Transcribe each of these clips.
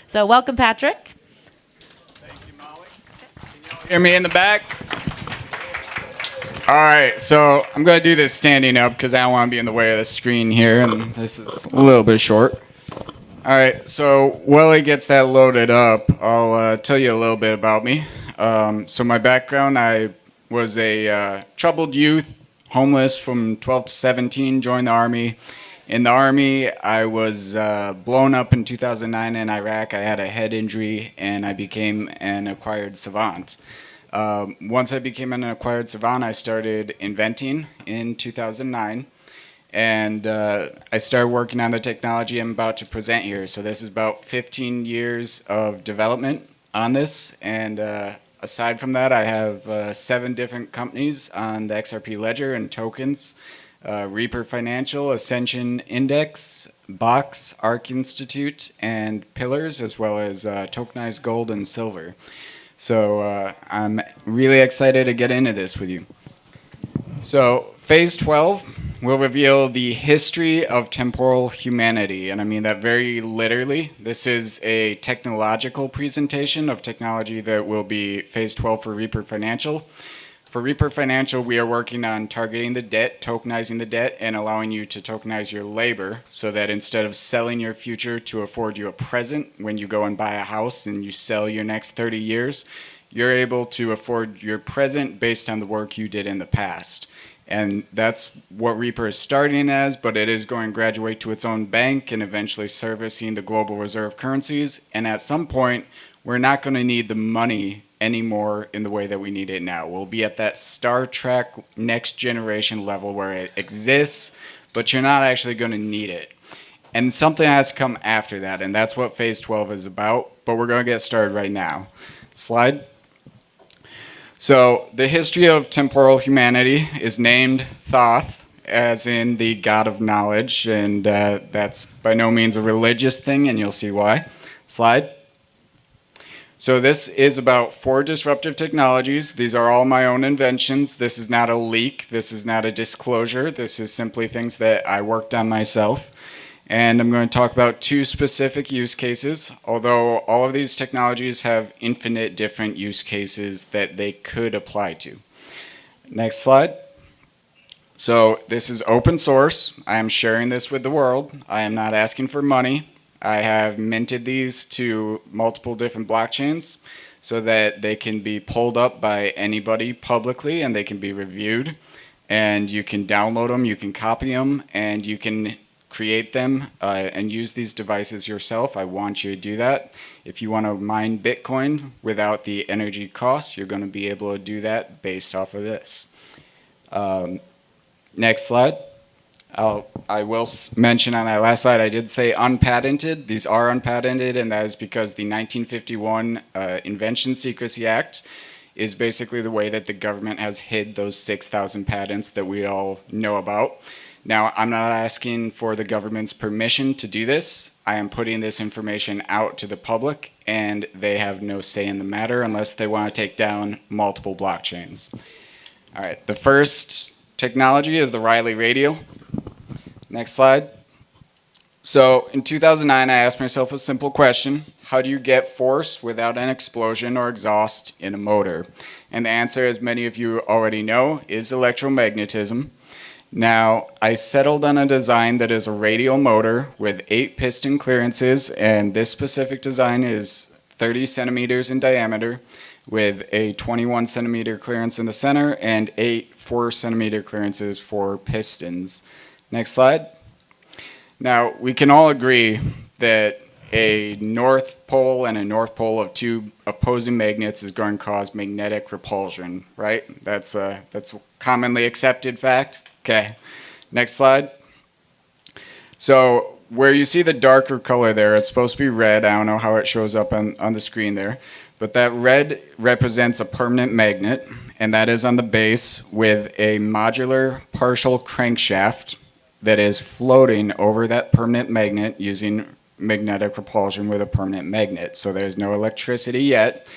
So welcome, Patrick. Thank you, Molly. Can you all hear me in the back? All right, so I'm going to do this standing up because I don't want to be in the way of the screen here, and this is a little bit short. All right, so while he gets that loaded up, I'll tell you a little bit about me. So my background, I was a troubled youth, homeless from 12 to 17, joined the Army. In the Army, I was blown up in 2009 in Iraq. I had a head injury, and I became an acquired savant. Once I became an acquired savant, I started inventing in 2009. And I started working on the technology I'm about to present here. So this is about 15 years of development on this. And aside from that, I have 7 different companies on the XRP ledger and tokens. Reaper Financial, Ascension Index, Box, ARK Institute, and Pillars, as well as tokenized gold and silver. So I'm really excited to get into this with you. So phase 12 will reveal the history of temporal humanity, and I mean that very literally. This is a technological presentation of technology that will be phase 12 for Reaper Financial. For Reaper Financial, we are working on targeting the debt, tokenizing the debt, and allowing you to tokenize your labor so that instead of selling your future to afford you a present when you go and buy a house and you sell your next 30 years, you're able to afford your present based on the work you did in the past. And that's what Reaper is starting as, but it is going to graduate to its own bank and eventually servicing the global reserve currencies. And at some point, we're not going to need the money anymore in the way that we need it now. We'll be at that Star Trek next generation level where it exists, but you're not actually going to need it. And something has to come after that, and that's what phase 12 is about, but we're going to get started right now. Slide. So the history of temporal humanity is named Thoth, as in the god of knowledge, and that's by no means a religious thing, and you'll see why. Slide. So this is about 4 disruptive technologies. These are all my own inventions. This is not a leak. This is not a disclosure. This is simply things that I worked on myself. And I'm going to talk about 2 specific use cases, although all of these technologies have infinite different use cases that they could apply to. Next slide. So this is open source. I am sharing this with the world. I am not asking for money. I have minted these to multiple different blockchains so that they can be pulled up by anybody publicly and they can be reviewed. And you can download them, you can copy them, and you can create them and use these devices yourself. I want you to do that. If you want to mine Bitcoin without the energy costs, you're going to be able to do that based off of this. Next slide. I will mention on that last slide, I did say unpatented. These are unpatented, and that is because the 1951 Invention Secrecy Act is basically the way that the government has hid those 6,000 patents that we all know about. Now, I'm not asking for the government's permission to do this. I am putting this information out to the public, and they have no say in the matter unless they want to take down multiple blockchains. All right, the first technology is the Riley radial. Next slide. So in 2009, I asked myself a simple question. How do you get force without an explosion or exhaust in a motor? And the answer, as many of you already know, is electromagnetism. Now, I settled on a design that is a radial motor with 8 piston clearances, and this specific design is 30 centimeters in diameter with a 21 centimeter clearance in the center and 8 4-centimeter clearances for pistons. Next slide. Now, we can all agree that a north pole and a north pole of 2 opposing magnets is going to cause magnetic repulsion, right? That's a commonly accepted fact. Okay, next slide. So where you see the darker color there, it's supposed to be red. I don't know how it shows up on the screen there, but that red represents a permanent magnet, and that is on the base with a modular partial crankshaft that is floating over that permanent magnet using magnetic repulsion with a permanent magnet. So there's no electricity yet.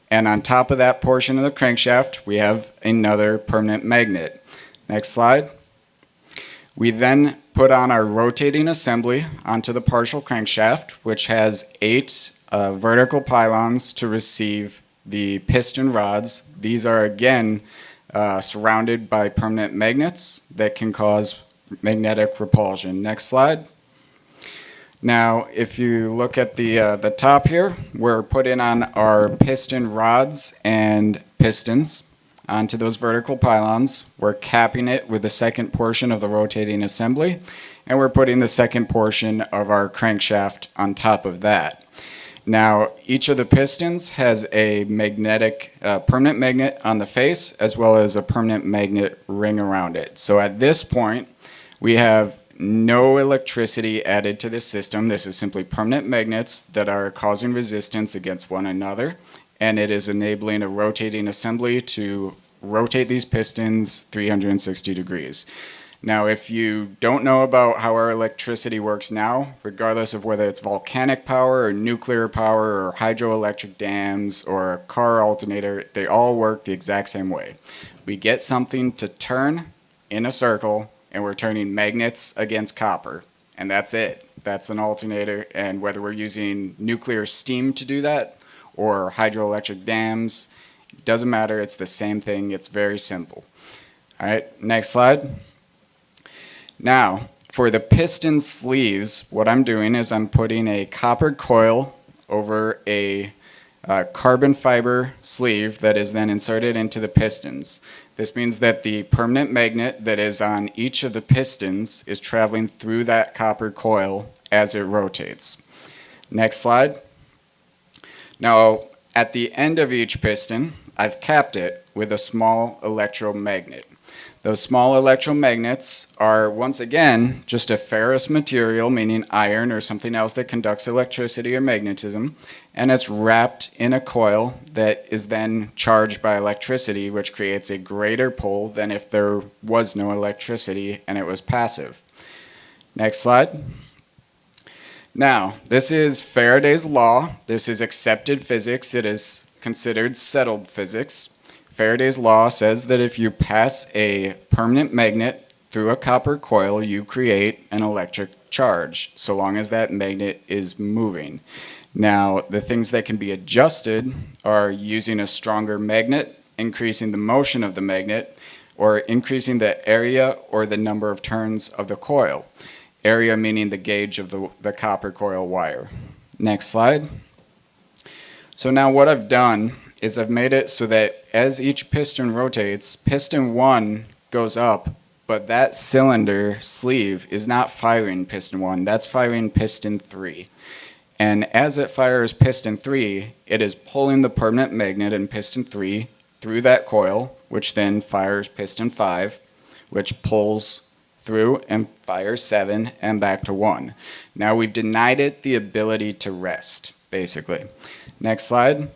And on top of that portion of the crankshaft, we have another permanent magnet. Next slide. We then put on our rotating assembly onto the partial crankshaft, which has 8 vertical pylons to receive the piston rods. These are again surrounded by permanent magnets that can cause magnetic repulsion. Next slide. Now, if you look at the top here, we're putting on our piston rods and pistons onto those vertical pylons. We're capping it with the second portion of the rotating assembly, and we're putting the second portion of our crankshaft on top of that. Now, each of the pistons has a magnetic, permanent magnet on the face, as well as a permanent magnet ring around it. So at this point, we have no electricity added to this system. This is simply permanent magnets that are causing resistance against one another, and it is enabling a rotating assembly to rotate these pistons 360 degrees. Now, if you don't know about how our electricity works now, regardless of whether it's volcanic power or nuclear power or hydroelectric dams or a car alternator, they all work the exact same way. We get something to turn in a circle, and we're turning magnets against copper, and that's it. That's an alternator, and whether we're using nuclear steam to do that or hydroelectric dams, it doesn't matter. It's the same thing. It's very simple. All right, next slide. Now, for the piston sleeves, what I'm doing is I'm putting a copper coil over a carbon fiber sleeve that is then inserted into the pistons. This means that the permanent magnet that is on each of the pistons is traveling through that copper coil as it rotates. Next slide. Now, at the end of each piston, I've capped it with a small electromagnet. Those small electromagnets are, once again, just a ferrous material, meaning iron or something else that conducts electricity or magnetism, and it's wrapped in a coil that is then charged by electricity, which creates a greater pull than if there was no electricity and it was passive. Next slide. Now, this is Faraday's law. This is accepted physics. It is considered settled physics. Faraday's law says that if you pass a permanent magnet through a copper coil, you create an electric charge, so long as that magnet is moving. Now, the things that can be adjusted are using a stronger magnet, increasing the motion of the magnet, or increasing the area or the number of turns of the coil. Area meaning the gauge of the copper coil wire. Next slide. So now what I've done is I've made it so that as each piston rotates, piston 1 goes up, but that cylinder sleeve is not firing piston 1, that's firing piston 3. And as it fires piston 3, it is pulling the permanent magnet in piston 3 through that coil, which then fires piston 5, which pulls through and fires 7 and back to 1. Now we've denied it the ability to rest, basically. Next slide.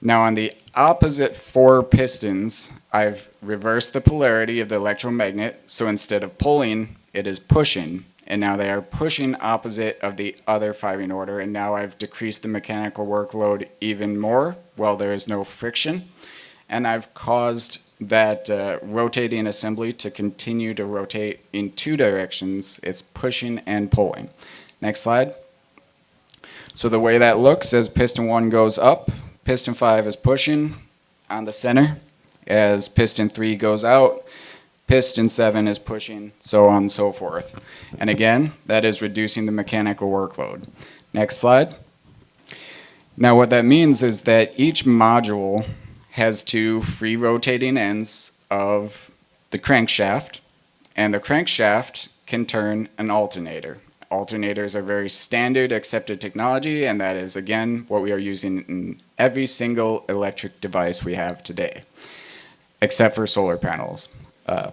Now on the opposite 4 pistons, I've reversed the polarity of the electromagnet, so instead of pulling, it is pushing, and now they are pushing opposite of the other firing order, and now I've decreased the mechanical workload even more while there is no friction, and I've caused that rotating assembly to continue to rotate in 2 directions. It's pushing and pulling. Next slide. So the way that looks as piston 1 goes up, piston 5 is pushing on the center. As piston 3 goes out, piston 7 is pushing, so on and so forth. And again, that is reducing the mechanical workload. Next slide. Now what that means is that each module has 2 free rotating ends of the crankshaft, and the crankshaft can turn an alternator. Alternators are very standard accepted technology, and that is again what we are using in every single electric device we have today, except for solar panels,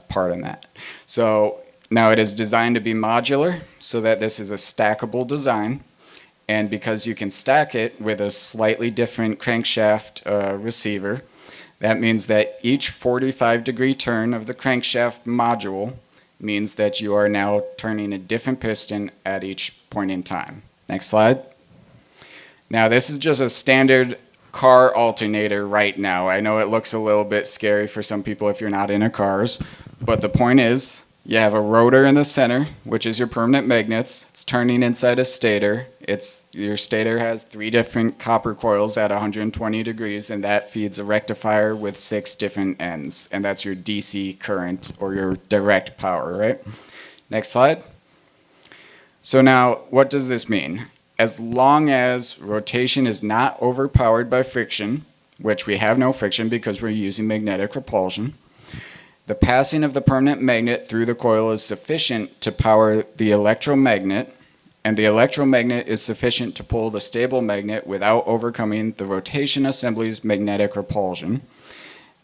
pardon that. So now it is designed to be modular so that this is a stackable design, and because you can stack it with a slightly different crankshaft receiver, that means that each 45-degree turn of the crankshaft module means that you are now turning a different piston at each point in time. Next slide. Now this is just a standard car alternator right now. I know it looks a little bit scary for some people if you're not into cars, but the point is you have a rotor in the center, which is your permanent magnets. It's turning inside a stator, Your stator has 3 different copper coils at 120 degrees, and that feeds a rectifier with 6 different ends, and that's your DC current or your direct power, right? Next slide. So now, what does this mean? As long as rotation is not overpowered by friction, which we have no friction because we're using magnetic repulsion, the passing of the permanent magnet through the coil is sufficient to power the electromagnet, and the electromagnet is sufficient to pull the stable magnet without overcoming the rotation assembly's magnetic repulsion,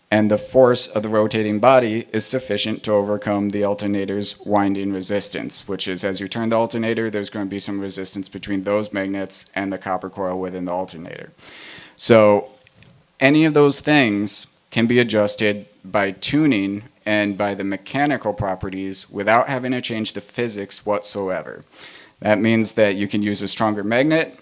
and the force of the rotating body is sufficient to overcome the alternator's winding resistance, which is as you turn the alternator, there's going to be some resistance between those magnets and the copper coil within the alternator. So any of those things can be adjusted by tuning and by the mechanical properties without having to change the physics whatsoever. That means that you can use a stronger magnet,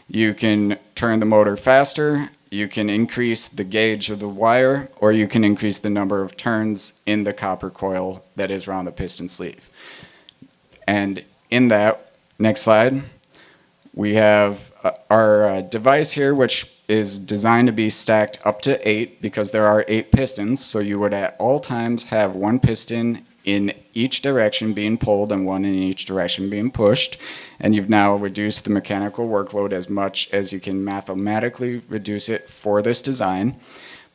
you can turn the motor faster, you can increase the gauge of the wire, or you can increase the number of turns in the copper coil that is around the piston sleeve. And in that, next slide, we have our device here, which is designed to be stacked up to 8 because there are 8 pistons, so you would at all times have 1 piston in each direction being pulled and 1 in each direction being pushed, and you've now reduced the mechanical workload as much as you can mathematically reduce it for this design.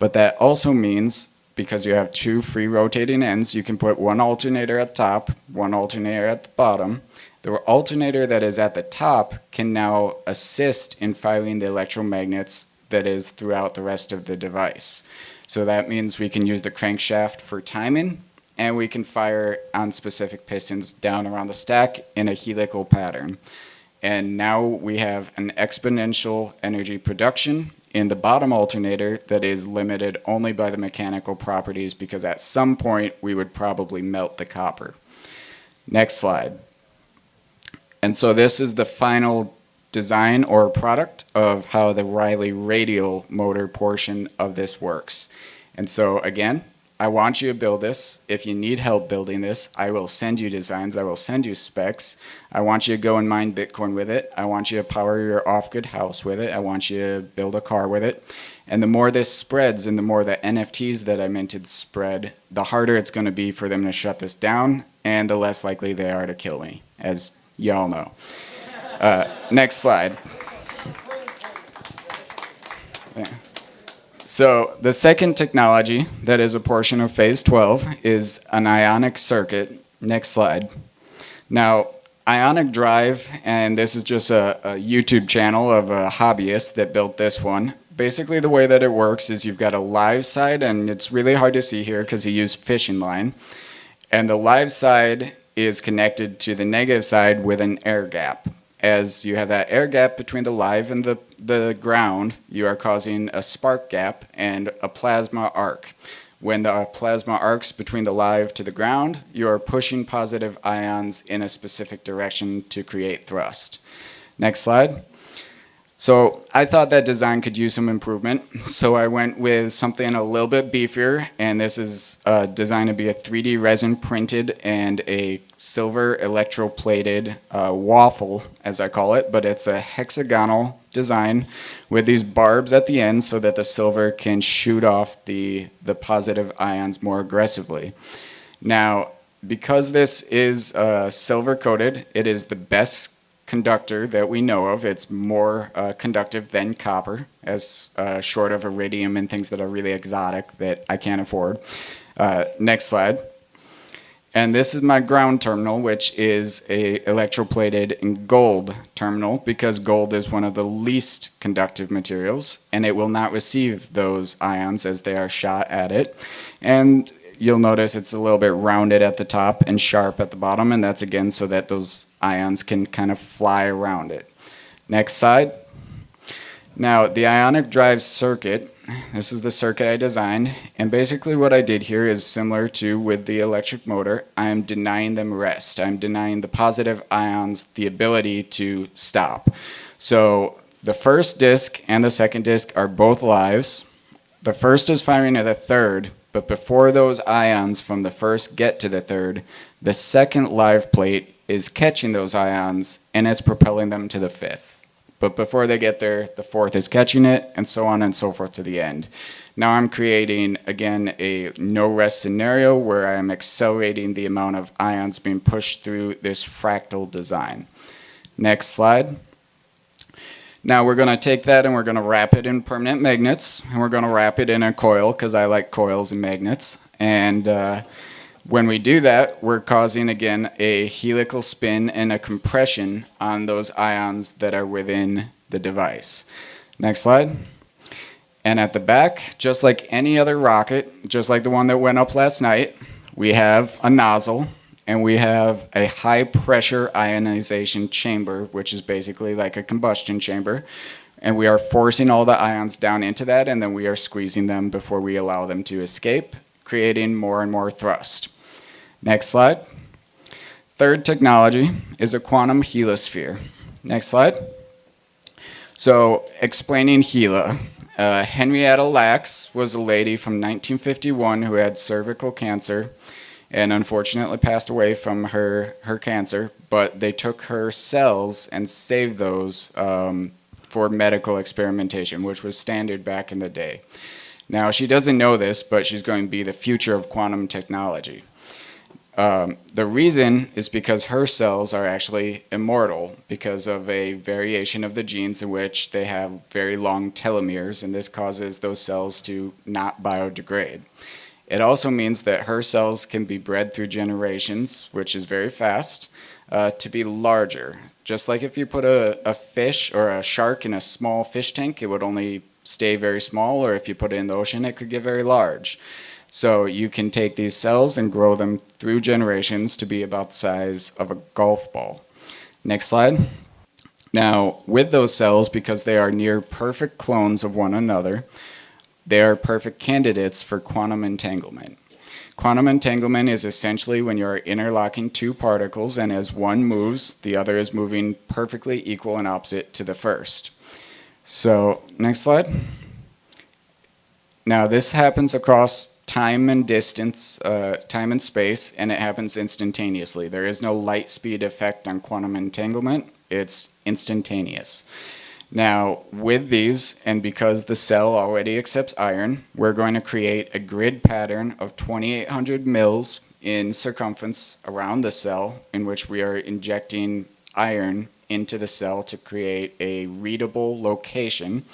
But that also means, because you have 2 free rotating ends, you can put 1 alternator at the top, 1 alternator at the bottom. The alternator that is at the top can now assist in firing the electromagnets that is throughout the rest of the device. So that means we can use the crankshaft for timing, and we can fire on specific pistons down around the stack in a helical pattern. And now we have an exponential energy production in the bottom alternator that is limited only by the mechanical properties, because at some point we would probably melt the copper. Next slide. And so this is the final design or product of how the Riley radial motor portion of this works. And so again, I want you to build this. If you need help building this, I will send you designs. I will send you specs. I want you to go and mine Bitcoin with it. I want you to power your off-grid house with it. I want you to build a car with it. And the more this spreads and the more the NFTs that I minted spread, the harder it's going to be for them to shut this down, and the less likely they are to kill me, as y'all know. Next slide. Yeah. So the second technology that is a portion of phase 12 is an ionic circuit. Next slide. Now, ionic drive, and this is just a YouTube channel of a hobbyist that built this one. Basically the way that it works is you've got a live side, and it's really hard to see here because he used fishing line. And the live side is connected to the negative side with an air gap. As you have that air gap between the live and the ground, you are causing a spark gap and a plasma arc. When the plasma arcs between the live to the ground, you are pushing positive ions in a specific direction to create thrust. Next slide. So I thought that design could use some improvement, so I went with something a little bit beefier, and this is designed to be a 3D resin printed and a silver electroplated waffle, as I call it, but it's a hexagonal design with these barbs at the end so that the silver can shoot off the positive ions more aggressively. Now, because this is silver coated, it is the best conductor that we know of. It's more conductive than copper, as short of iridium and things that are really exotic that I can't afford. Next slide. And this is my ground terminal, which is a electroplated in gold terminal, because gold is one of the least conductive materials, and it will not receive those ions as they are shot at it. And you'll notice it's a little bit rounded at the top and sharp at the bottom, and that's again so that those ions can kind of fly around it. Next slide. Now, the ionic drive circuit, this is the circuit I designed, and basically what I did here is similar to with the electric motor. I am denying them rest. I'm denying the positive ions the ability to stop. So the first disc and the second disc are both lives. The first is firing at the third, but before those ions from the first get to the third, the second live plate is catching those ions and it's propelling them to the fifth. but before they get there, the fourth is catching it, and so on and so forth to the end. Now I'm creating, again, a no-rest scenario where I'm accelerating the amount of ions being pushed through this fractal design. Next slide. Now we're going to take that and we're going to wrap it in permanent magnets, and we're going to wrap it in a coil because I like coils and magnets. And when we do that, we're causing, again, a helical spin and a compression on those ions that are within the device. Next slide. And at the back, just like any other rocket, just like the one that went up last night, we have a nozzle. And we have a high pressure ionization chamber, which is basically like a combustion chamber. And we are forcing all the ions down into that, and then we are squeezing them before we allow them to escape, creating more and more thrust. Next slide. Third technology is a quantum helisphere. Next slide. So explaining HeLa. Henrietta Lacks was a lady from 1951 who had cervical cancer and unfortunately passed away from her cancer, but they took her cells and saved those for medical experimentation, which was standard back in the day. Now, she doesn't know this, but she's going to be the future of quantum technology. The reason is because her cells are actually immortal because of a variation of the genes in which they have very long telomeres, and this causes those cells to not biodegrade. It also means that her cells can be bred through generations, which is very fast, to be larger. Just like if you put a fish or a shark in a small fish tank, it would only stay very small, or if you put it in the ocean, it could get very large. So you can take these cells and grow them through generations to be about the size of a golf ball. Next slide. Now, with those cells, because they are near perfect clones of one another, they are perfect candidates for quantum entanglement. Quantum entanglement is essentially when you are interlocking two particles, and as one moves, the other is moving perfectly equal and opposite to the first. So, next slide. Now, this happens across time and distance, time and space, and it happens instantaneously. There is no light speed effect on quantum entanglement. It's instantaneous. Now, with these, and because the cell already accepts iron, we're going to create a grid pattern of 2,800 mils in circumference around the cell, in which we are injecting iron into the cell to create a readable location.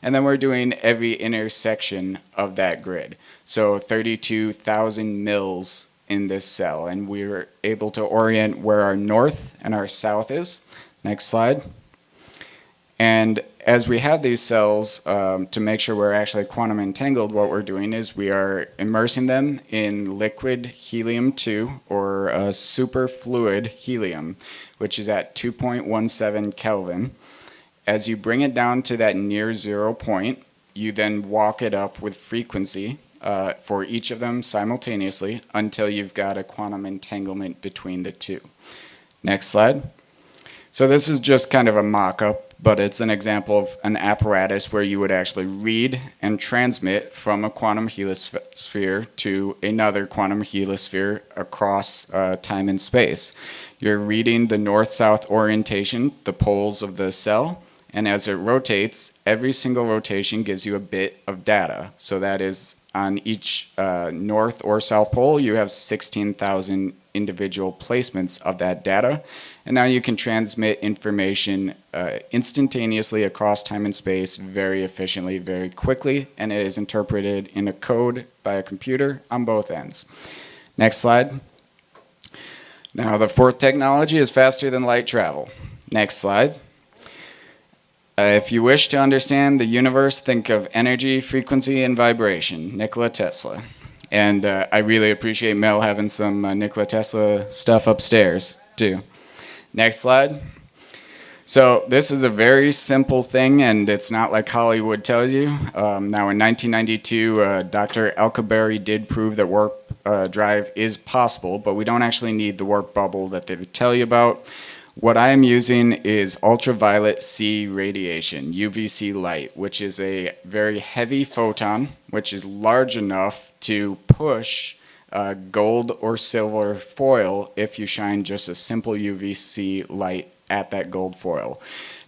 And then we're doing every intersection of that grid. So 32,000 mils in this cell, and we're able to orient where our north and our south is. Next slide. And as we have these cells, to make sure we're actually quantum entangled, what we're doing is we are immersing them in liquid helium-2 or superfluid helium, which is at 2.17 Kelvin. As you bring it down to that near 0 point, you then walk it up with frequency for each of them simultaneously until you've got a quantum entanglement between the two. Next slide. So this is just kind of a mock-up, but it's an example of an apparatus where you would actually read and transmit from a quantum helisphere to another quantum helisphere across time and space. You're reading the north-south orientation, the poles of the cell, and as it rotates, every single rotation gives you a bit of data. So that is on each north or south pole, you have 16,000 individual placements of that data. And now you can transmit information instantaneously across time and space very efficiently, very quickly, and it is interpreted in a code by a computer on both ends. Next slide. Now the fourth technology is faster than light travel. Next slide. If you wish to understand the universe, think of energy, frequency, and vibration, Nikola Tesla. And I really appreciate Mel having some Nikola Tesla stuff upstairs, too. Next slide. So this is a very simple thing, and it's not like Hollywood tells you. Now, in 1992, Dr. Alcubierre did prove that warp drive is possible, but we don't actually need the warp bubble that they tell you about. What I am using is ultraviolet C radiation, UVC light, which is a very heavy photon, which is large enough to push gold or silver foil if you shine just a simple UVC light at that gold foil.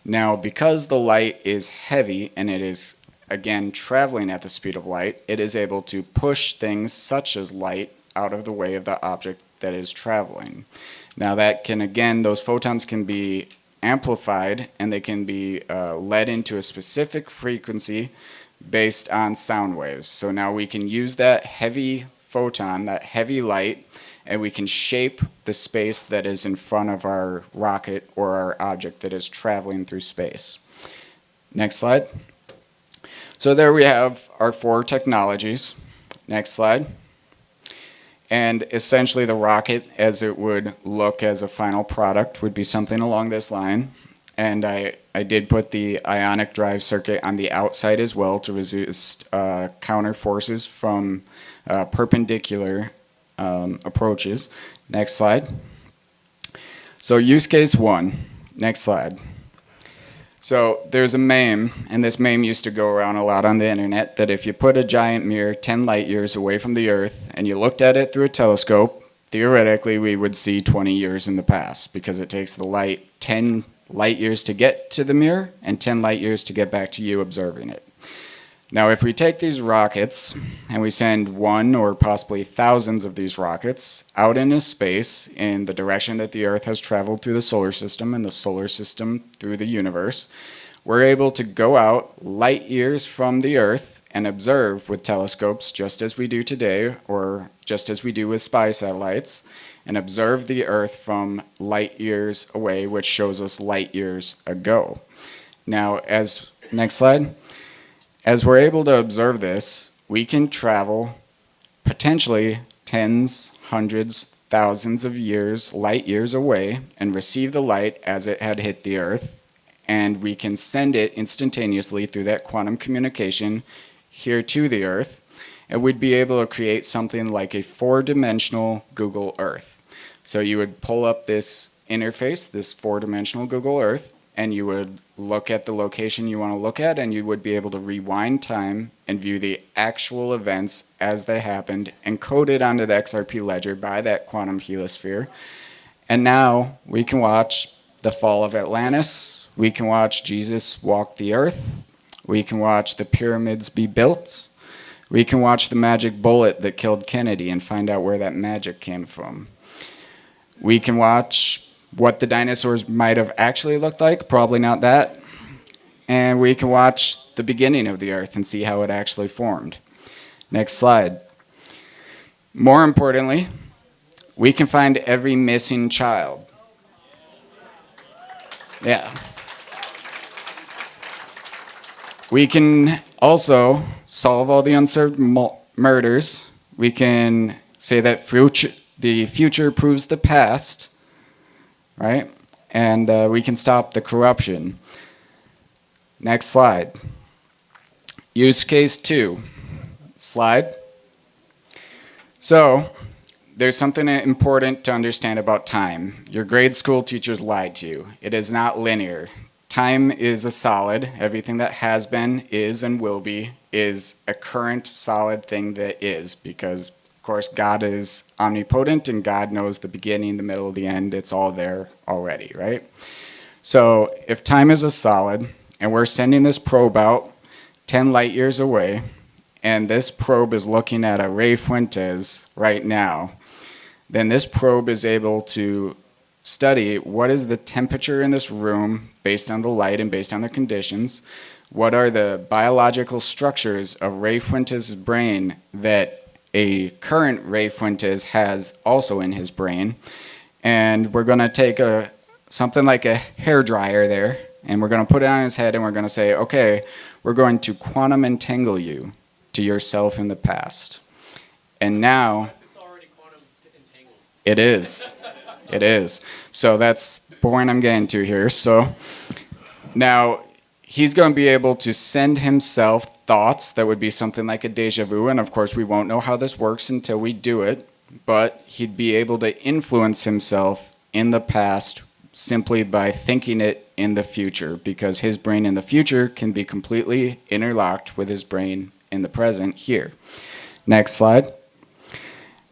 Now, because the light is heavy and it is, again, traveling at the speed of light, it is able to push things such as light out of the way of the object that is traveling. Now that can, again, those photons can be amplified and they can be led into a specific frequency based on sound waves. So now we can use that heavy photon, that heavy light, and we can shape the space that is in front of our rocket or our object that is traveling through space. Next slide. So there we have our 4 technologies. Next slide. And essentially the rocket, as it would look as a final product, would be something along this line. And I did put the ionic drive circuit on the outside as well to resist counter forces from perpendicular approaches. Next slide. So use case 1. Next slide. So there's a meme, and this meme used to go around a lot on the internet, that if you put a giant mirror 10 light years away from the Earth and you looked at it through a telescope, theoretically we would see 20 years in the past, because it takes the light 10 light years to get to the mirror and 10 light years to get back to you observing it. Now if we take these rockets and we send 1 or possibly thousands of these rockets out into space in the direction that the Earth has traveled through the solar system and the solar system through the universe, we're able to go out light years from the Earth and observe with telescopes just as we do today, or just as we do with spy satellites, and observe the Earth from light years away, which shows us light years ago. Now, next slide. As we're able to observe this, we can travel potentially tens, hundreds, thousands of years, light years away, and receive the light as it had hit the Earth, and we can send it instantaneously through that quantum communication here to the Earth, and we'd be able to create something like a 4-dimensional Google Earth. So you would pull up this interface, this 4-dimensional Google Earth, and you would look at the location you want to look at, and you would be able to rewind time and view the actual events as they happened, encoded onto the XRP ledger by that quantum helisphere. And now we can watch the fall of Atlantis, we can watch Jesus walk the earth, we can watch the pyramids be built, we can watch the magic bullet that killed Kennedy and find out where that magic came from. We can watch what the dinosaurs might have actually looked like, probably not that. And we can watch the beginning of the Earth and see how it actually formed. Next slide. More importantly, we can find every missing child. Yeah. We can also solve all the unsolved murders. We can say that the future proves the past, right? And we can stop the corruption. Next slide. Use case 2. Slide. So, there's something important to understand about time. Your grade school teachers lied to you. It is not linear. Time is a solid. Everything that has been, is, and will be is a current solid thing that is, because of course, God is omnipotent and God knows the beginning, the middle, the end. It's all there already, right? So if time is a solid and we're sending this probe out 10 light years away, and this probe is looking at a ray Fuentes right now, then this probe is able to study what is the temperature in this room based on the light and based on the conditions. What are the biological structures of Ray Fuentes' brain that a current Ray Fuentes has also in his brain. And we're going to take something like a hair dryer there, and we're going to put it on his head, and we're going to say, okay, we're going to quantum entangle you to yourself in the past. And now, it's already quantum entangled. It is. It is. So that's the point I'm getting to here. So now he's going to be able to send himself thoughts that would be something like a deja vu, and of course we won't know how this works until we do it, but he'd be able to influence himself in the past simply by thinking it in the future, because his brain in the future can be completely interlocked with his brain in the present here. Next slide.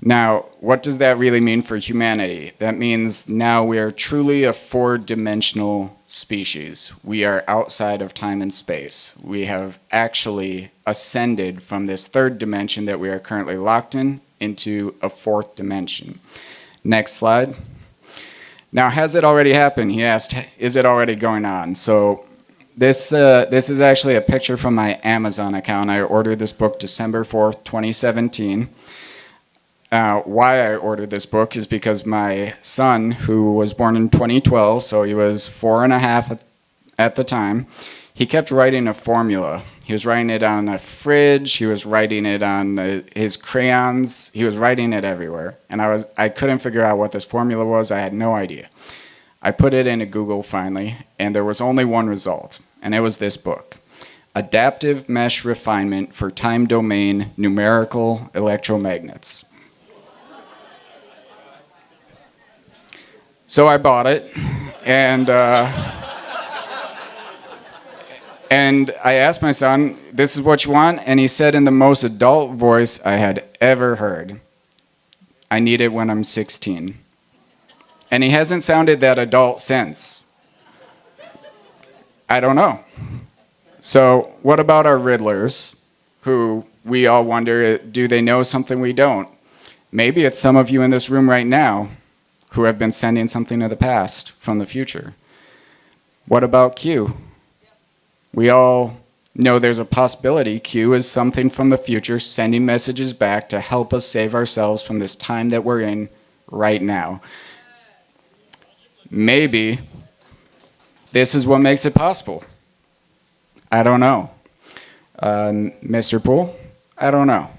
Now, what does that really mean for humanity? That means now we are truly a 4-dimensional species. We are outside of time and space. We have actually ascended from this third dimension that we are currently locked in into a fourth dimension. Next slide. Now, has it already happened? He asked, is it already going on? So this is actually a picture from my Amazon account. I ordered this book December 4th, 2017. Why I ordered this book is because my son, who was born in 2012, so he was 4.5 at the time, he kept writing a formula. He was writing it on a fridge, he was writing it on his crayons, he was writing it everywhere. And I couldn't figure out what this formula was, I had no idea. I put it into Google finally, and there was only one result, and it was this book. Adaptive Mesh Refinement for Time Domain Numerical Electromagnets. So I bought it, and I asked my son, this is what you want? And he said in the most adult voice I had ever heard, I need it when I'm 16. And he hasn't sounded that adult since. I don't know. So what about our riddlers, who we all wonder, do they know something we don't? Maybe it's some of you in this room right now who have been sending something to the past from the future. What about Q? We all know there's a possibility Q is something from the future sending messages back to help us save ourselves from this time that we're in right now. Maybe this is what makes it possible. I don't know. Mr. Poole? I don't know.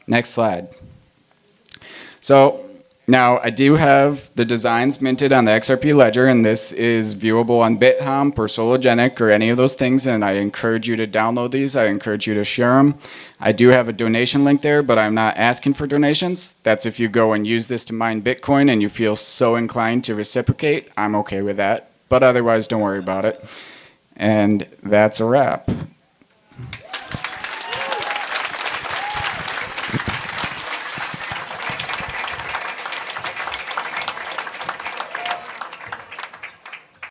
Next slide. So now I do have the designs minted on the XRP ledger, and this is viewable on BitHomp or Sologenic or any of those things, and I encourage you to download these. I encourage you to share them. I do have a donation link there, but I'm not asking for donations. That's if you go and use this to mine Bitcoin and you feel so inclined to reciprocate. I'm okay with that, but otherwise don't worry about it. And that's a wrap.